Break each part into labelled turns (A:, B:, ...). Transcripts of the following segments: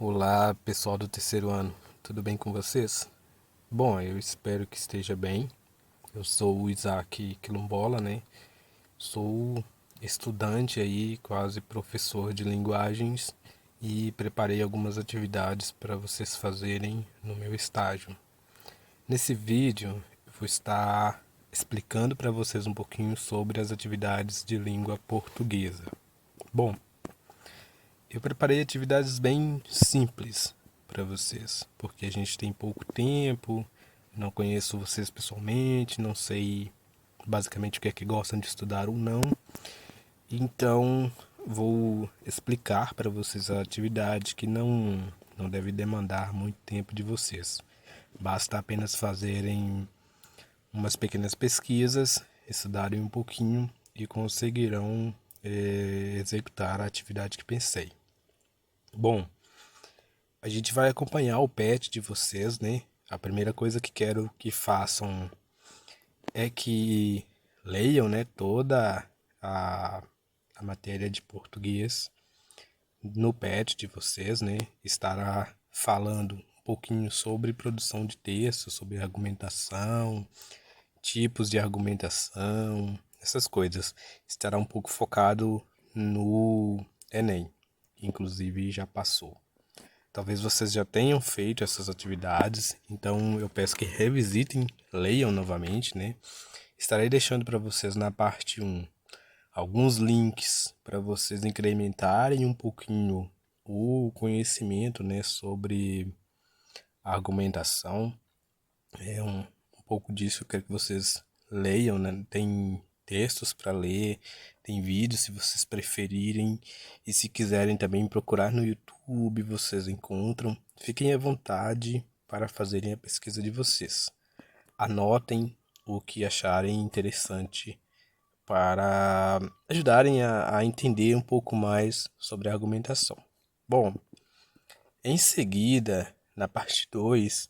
A: Olá, pessoal do terceiro ano, tudo bem com vocês? Bom, eu espero que esteja bem. Eu sou o Isaac Quilombola, né? Sou estudante aí, quase professor de linguagens e preparei algumas atividades para vocês fazerem no meu estágio. Nesse vídeo, eu vou estar explicando para vocês um pouquinho sobre as atividades de língua portuguesa. Bom, eu preparei atividades bem simples para vocês, porque a gente tem pouco tempo, não conheço vocês pessoalmente, não sei basicamente o que é que gostam de estudar ou não. Então, vou explicar para vocês a atividade que não deve demandar muito tempo de vocês. Basta apenas fazerem umas pequenas pesquisas, estudarem um pouquinho e conseguirão executar a atividade que pensei. Bom, a gente vai acompanhar o pet de vocês, né? A primeira coisa que quero que façam é que leiam, né, toda a, a matéria de português no pet de vocês, né? Estará falando um pouquinho sobre produção de texto, sobre argumentação, tipos de argumentação, essas coisas. Estará um pouco focado no Enem, inclusive já passou. Talvez vocês já tenham feito essas atividades, então eu peço que revisitem, leiam novamente, né? Estarei deixando para vocês na parte um alguns links para vocês incrementarem um pouquinho o conhecimento, né, sobre a argumentação. Um pouco disso eu quero que vocês leiam, né? Tem textos para ler, tem vídeos se vocês preferirem, e se quiserem também procurar no YouTube, vocês encontram. Fiquem à vontade para fazerem a pesquisa de vocês. Anotem o que acharem interessante para ajudarem a entender um pouco mais sobre a argumentação. Bom, em seguida, na parte 2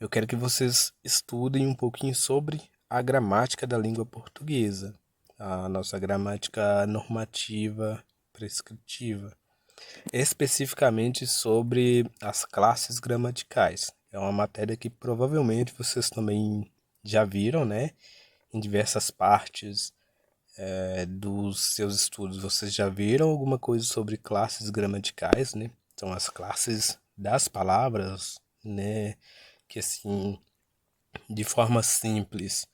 A: eu quero que vocês estudem um pouquinho sobre a gramática da língua portuguesa, a nossa gramática normativa prescritiva, especificamente sobre as classes gramaticais. É uma matéria que provavelmente vocês também já viram, né? Em diversas partes dos seus estudos. Vocês já viram alguma coisa sobre classes gramaticais, né? São as classes das palavras, né? Que assim, de forma simples,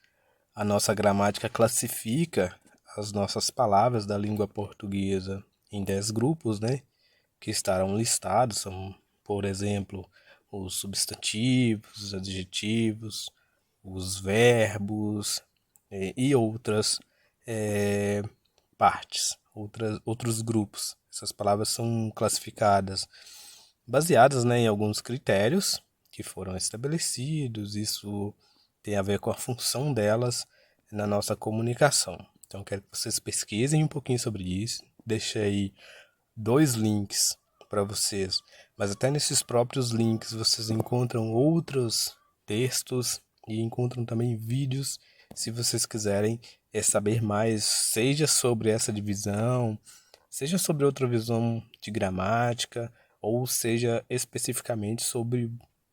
A: a nossa gramática classifica as nossas palavras da língua portuguesa em 10 grupos, né? Que estarão listados, são, por exemplo, os substantivos, os adjetivos, os verbos e outras eh, partes, outros grupos. Essas palavras são classificadas baseadas, né, em alguns critérios que foram estabelecidos. Isso tem a ver com a função delas na nossa comunicação. Então, quero que vocês pesquisem um pouquinho sobre isso. Deixei 2 links para vocês, mas até nesses próprios links vocês encontram outros textos e encontram também vídeos se vocês quiserem saber mais, seja sobre essa divisão, seja sobre outra visão de gramática, ou seja especificamente sobre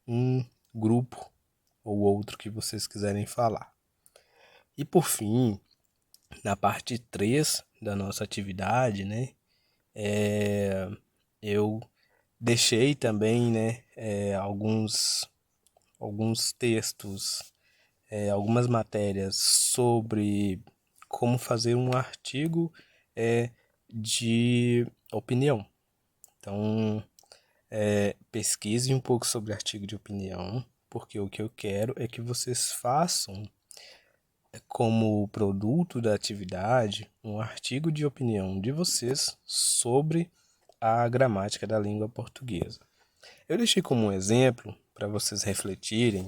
A: um grupo ou outro que vocês quiserem falar. E por fim, na parte 3 da nossa atividade, né, eu deixei também, né, alguns textos, algumas matérias sobre como fazer um artigo de opinião. Então, pesquise um pouco sobre artigo de opinião, porque o que eu quero é que vocês façam como produto da atividade um artigo de opinião de vocês sobre a gramática da língua portuguesa. Eu deixei como um exemplo para vocês refletirem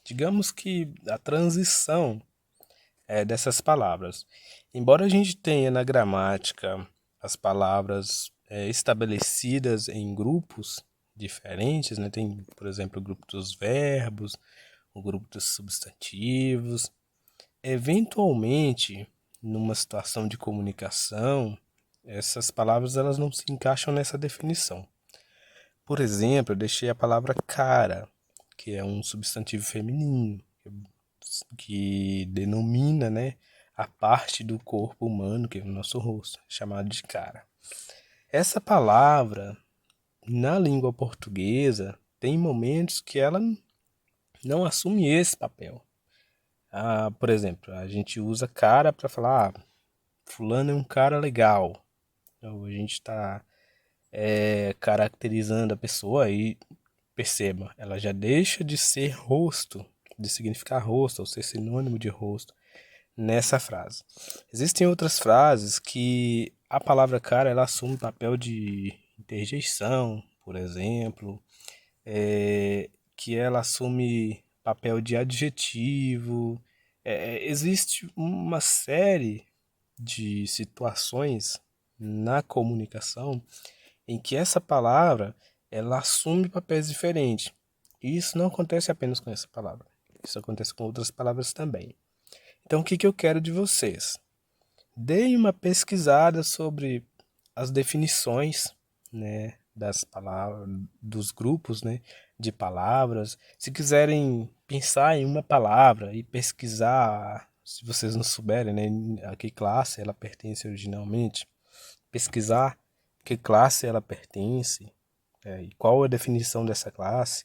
A: digamos que a transição dessas palavras. Embora a gente tenha na gramática as palavras estabelecidas em grupos diferentes, né? Tem, por exemplo, o grupo dos verbos, o grupo dos substantivos. Eventualmente, numa situação de comunicação, essas palavras elas não se encaixam nessa definição. Por exemplo, eu deixei a palavra cara, que é um substantivo feminino, que denomina, né, a parte do corpo humano, que é o nosso rosto, chamado de cara. Essa palavra, na língua portuguesa, tem momentos que ela não assume esse papel. Por exemplo, a gente usa cara para falar, fulano é um cara legal. Então, a gente está caracterizando a pessoa e perceba, ela já deixa de ser rosto, de significar rosto, ou ser sinônimo de rosto nessa frase. Existem outras frases que a palavra cara ela assume papel de interjeição, por exemplo, que ela assume papel de adjetivo. Existe uma série de situações na comunicação em que essa palavra ela assume papéis diferentes. E isso não acontece apenas com essa palavra. Isso acontece com outras palavras também. Então, o que eu quero de vocês? Deem uma pesquisada sobre as definições, né, das palavras, dos grupos, né, de palavras. Se quiserem pensar em uma palavra e pesquisar, se vocês não souberem, né, a que classe ela pertence originalmente, pesquisar que classe ela pertence, e qual a definição dessa classe,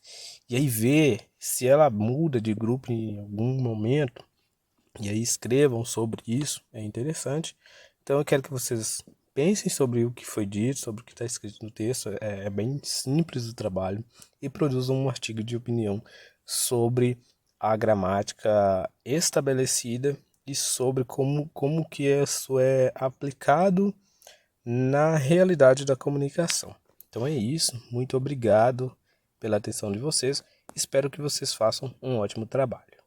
A: e aí ver se ela muda de grupo em algum momento, e aí escrevam sobre isso, é interessante. Então eu quero que vocês pensem sobre o que foi dito, sobre o que está escrito no texto, é bem simples o trabalho, e produzam um artigo de opinião sobre a gramática estabelecida e sobre como que isso é aplicado na realidade da comunicação. Então é isso, muito obrigado pela atenção de vocês, espero que vocês façam um ótimo trabalho.